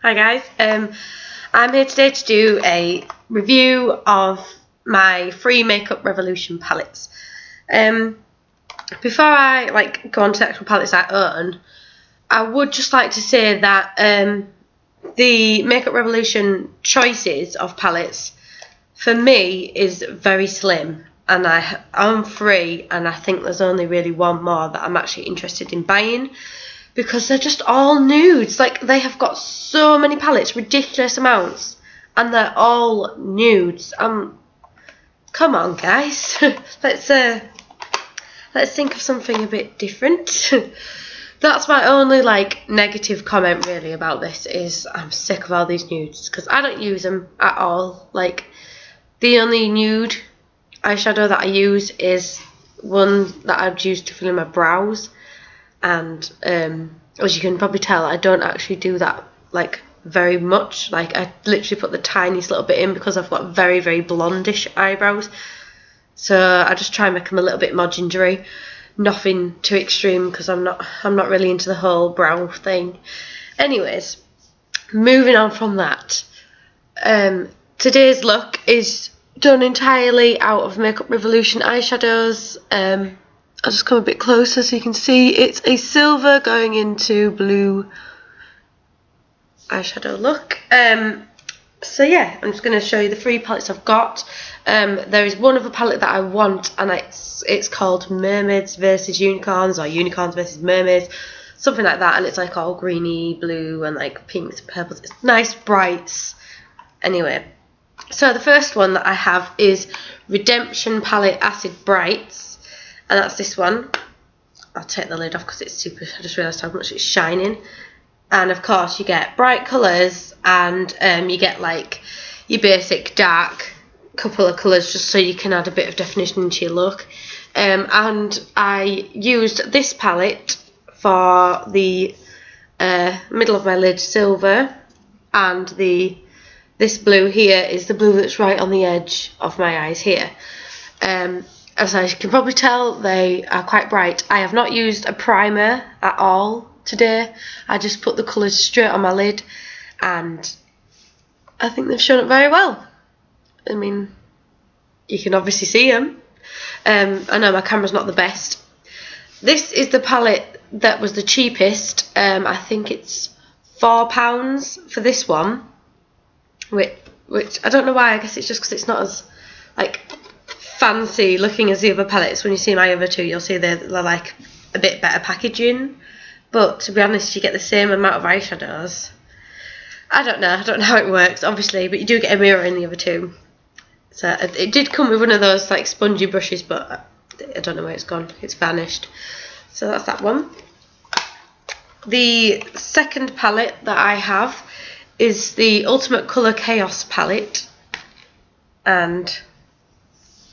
Hi guys, I'm here today to do a review of my free Makeup Revolution palettes. Before I go on to the actual palettes I own, I would just like to say that the Makeup Revolution choices of palettes for me is very slim, and I'm free, and I think there's only really one more that I'm actually interested in buying, because they're just all nudes. Like, they have got so many palettes, ridiculous amounts, and they're all nudes. Come on guys, let's think of something a bit different. That's my only negative comment really about this, is I'm sick of all these nudes, because I don't use them at all. The only nude eyeshadow that I use is one that I'd use to fill in my brows, and as you can probably tell, I don't actually do that very much. I literally put the tiniest little bit in because I've got very, very blondish eyebrows, so I just try and make them a little bit more gingery. Nothing too extreme, because I'm not really into the whole brow thing. Anyways, moving on from that, today's look is done entirely out of Makeup Revolution eyeshadows. I'll just come a bit closer so you can see. It's a silver going into blue eyeshadow look. So yeah, I'm just going to show you the three palettes I've got. There is one other palette that I want, and it's called Mermaids vs Unicorns, or Unicorns vs Mermaids, something like that, and it's all greeny blue and pinks and purples. It's nice brights. Anyway, so the first one that I have is Redemption Palette Acid Brights, and that's this one. I'll take the lid off because it's super, I just realised how much it's shining. And of course you get bright colours, and you get your basic dark couple of colours, just so you can add a bit of definition into your look. And I used this palette for the middle of my lid silver, and this blue here is the blue that's right on the edge of my eyes here. As you can probably tell, they are quite bright. I have not used a primer at all today. I just put the colours straight on my lid, and I think they've shown up very well. I mean, you can obviously see them. I know my camera's not the best. This is the palette that was the cheapest. I think it's £4 for this one, which I don't know why. I guess it's just because it's not as fancy looking as the other palettes. When you see my other two, you'll see they're a bit better packaging, but to be honest, you get the same amount of eyeshadows. I don't know how it works, obviously, but you do get a mirror in the other two. So it did come with one of those spongy brushes, but I don't know where it's gone. It's vanished. So that's that one. The second palette that I have is the Ultimate Colour Chaos palette, and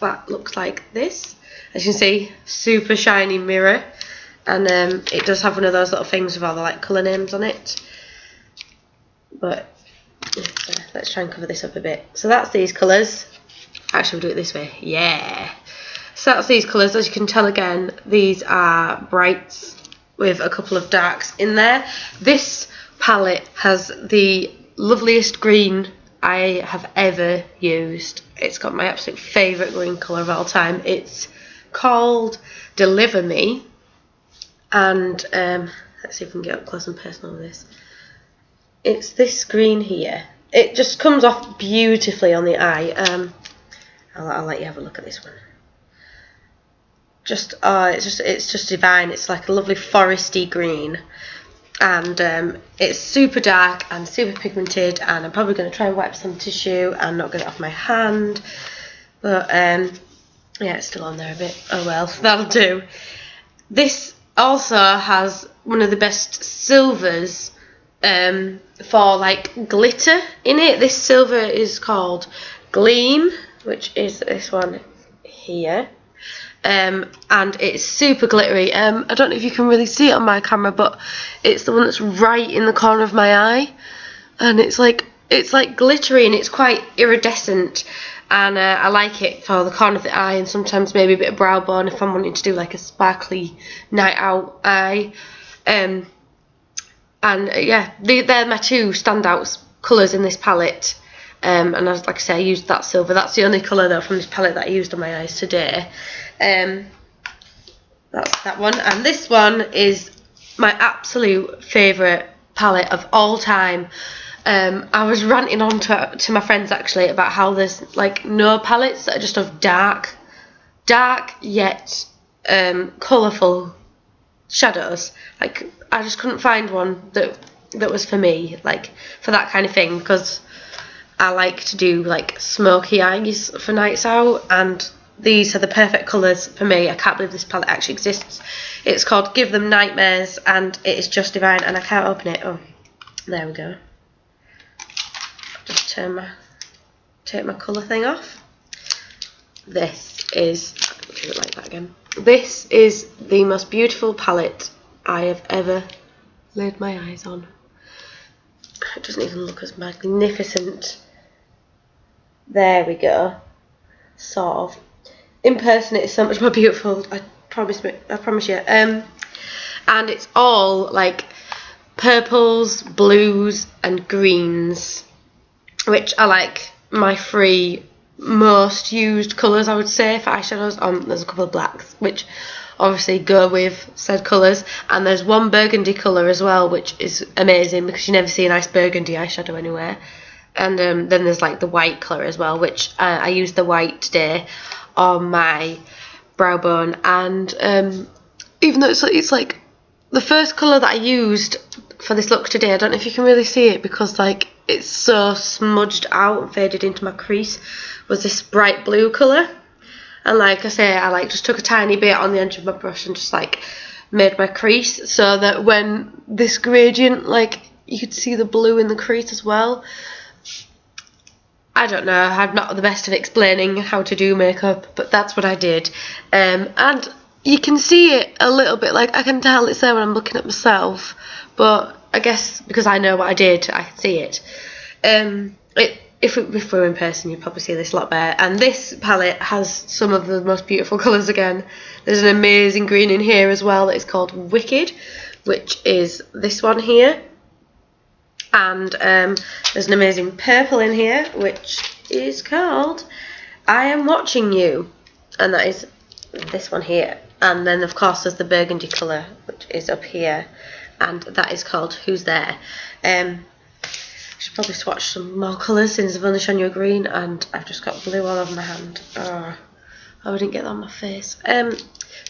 that looks like this. As you can see, super shiny mirror, and it does have one of those little things with all the colour names on it. But let's try and cover this up a bit. So that's these colours. Actually, we'll do it this way. Yeah. So that's these colours. As you can tell, again, these are brights with a couple of darks in there. This palette has the loveliest green I have ever used. It's got my absolute favourite green colour of all time. It's called Deliver Me, and let's see if we can get up close and personal with this. It's this green here. It just comes off beautifully on the eye. I'll let you have a look at this one. It's just divine. It's like a lovely foresty green, and it's super dark and super pigmented, and I'm probably going to try and wipe some tissue and not get it off my hand, but yeah, it's still on there a bit. Oh well, that'll do. This also has one of the best silvers for glitter in it. This silver is called Gleam, which is this one here. And it's super glittery. I don't know if you can really see it on my camera, but it's the one that's right in the corner of my eye, and it's glittery, and it's quite iridescent, and I like it for the corner of the eye, and sometimes maybe a bit of brow bone if I'm wanting to do a sparkly night out eye. And yeah, they're my two standout colours in this palette. And as like I say, I used that silver. That's the only colour though from this palette that I used on my eyes today. That's that one. And this one is my absolute favourite palette of all time. I was ranting on to my friends actually about how there's like no palettes that are just of dark yet colourful shadows. Like I just couldn't find one that was for me, like for that kind of thing, because I like to do like smoky eyes for nights out, and these are the perfect colours for me. I can't believe this palette actually exists. It's called Give Them Nightmares, and it is just divine, and I can't open it. Oh, there we go. Just take my colour thing off. This is, do it like that again. This is the most beautiful palette I have ever laid my eyes on. It doesn't even look as magnificent. There we go. Sort of. In person it's so much more beautiful, I promise you. And it's all like purples, blues and greens, which are like my three most used colours, I would say, for eyeshadows. There's a couple of blacks which obviously go with said colours, and there's one burgundy colour as well, which is amazing because you never see a nice burgundy eyeshadow anywhere. And then there's like the white colour as well, which I used the white today on my brow bone, and even though it's like the first colour that I used for this look today, I don't know if you can really see it because like it's so smudged out and faded into my crease, was this bright blue colour. And like I say, I like just took a tiny bit on the edge of my brush and just like made my crease so that when this gradient, like you could see the blue in the crease as well. I don't know, I'm not the best at explaining how to do makeup, but that's what I did. And you can see it a little bit, like I can tell it's there when I'm looking at myself, but I guess because I know what I did, I can see it. If we were in person, you'd probably see this a lot better. And this palette has some of the most beautiful colours again. There's an amazing green in here as well that is called Wicked, which is this one here. And there's an amazing purple in here, which is called I Am Watching You, and that is this one here. And then of course there's the burgundy colour, which is up here, and that is called Who's There. I should probably swatch some more colours since I've only shown you a green and I've just got blue all over my hand. Oh, I didn't get that on my face.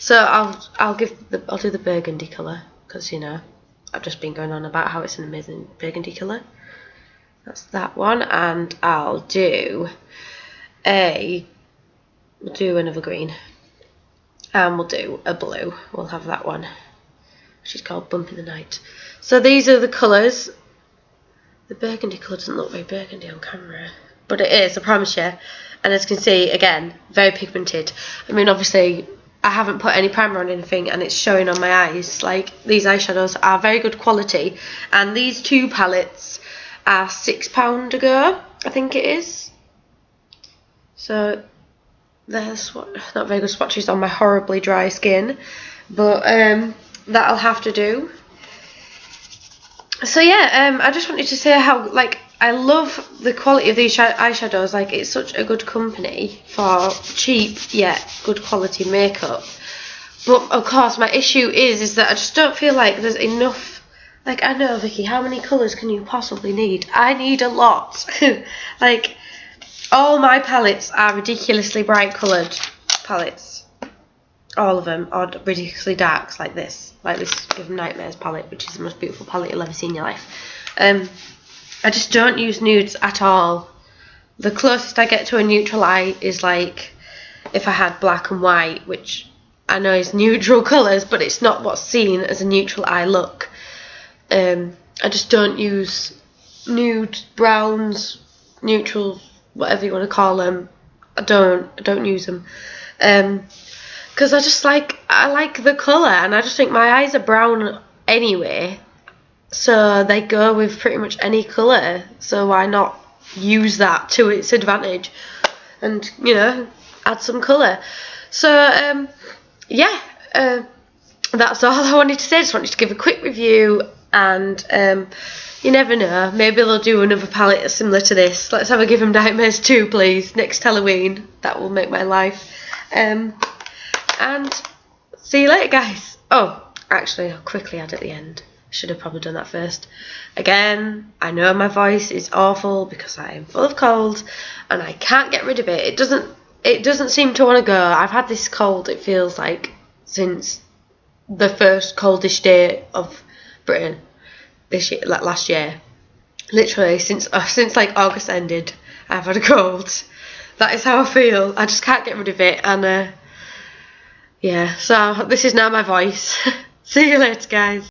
So I'll do the burgundy colour because you know I've just been going on about how it's an amazing burgundy colour. That's that one, and I'll do another green, and we'll do a blue. We'll have that one, which is called Bump in the Night. So these are the colours. The burgundy colour doesn't look very burgundy on camera, but it is, I promise you. And as you can see, again, very pigmented. I mean, obviously, I haven't put any primer on anything and it's showing on my eyes. Like, these eyeshadows are very good quality, and these two palettes are £6 a go, I think it is. So there's not very good swatches on my horribly dry skin, but that'll have to do. So yeah, I just wanted to say how like I love the quality of these eyeshadows. Like, it's such a good company for cheap yet good quality makeup. But of course my issue is that I just don't feel like there's enough. Like, I know, Vicky, how many colours can you possibly need? I need a lot. Like, all my palettes are ridiculously bright coloured palettes. All of them are ridiculously darks, like this Give Them Nightmares palette, which is the most beautiful palette you'll ever see in your life. I just don't use nudes at all. The closest I get to a neutral eye is like if I had black and white, which I know is neutral colours, but it's not what's seen as a neutral eye look. I just don't use nude, browns, neutrals, whatever you want to call them. I don't use them. Because I like the colour, and I just think my eyes are brown anyway, so they go with pretty much any colour, so why not use that to its advantage and, you know, add some colour. So yeah, that's all I wanted to say. I just wanted to give a quick review and you never know, maybe they'll do another palette similar to this. Let's have a Give 'em Nightmares 2, please, next Halloween. That will make my life. And see you later, guys. Oh, actually, I'll quickly add at the end. Should have probably done that first. Again, I know my voice is awful because I am full of cold and I can't get rid of it. It doesn't seem to want to go. I've had this cold, it feels like, since the first coldish day of Britain this year, like last year. Literally since like August ended, I've had a cold. That is how I feel. I just can't get rid of it, and yeah. So this is now my voice. See you later, guys.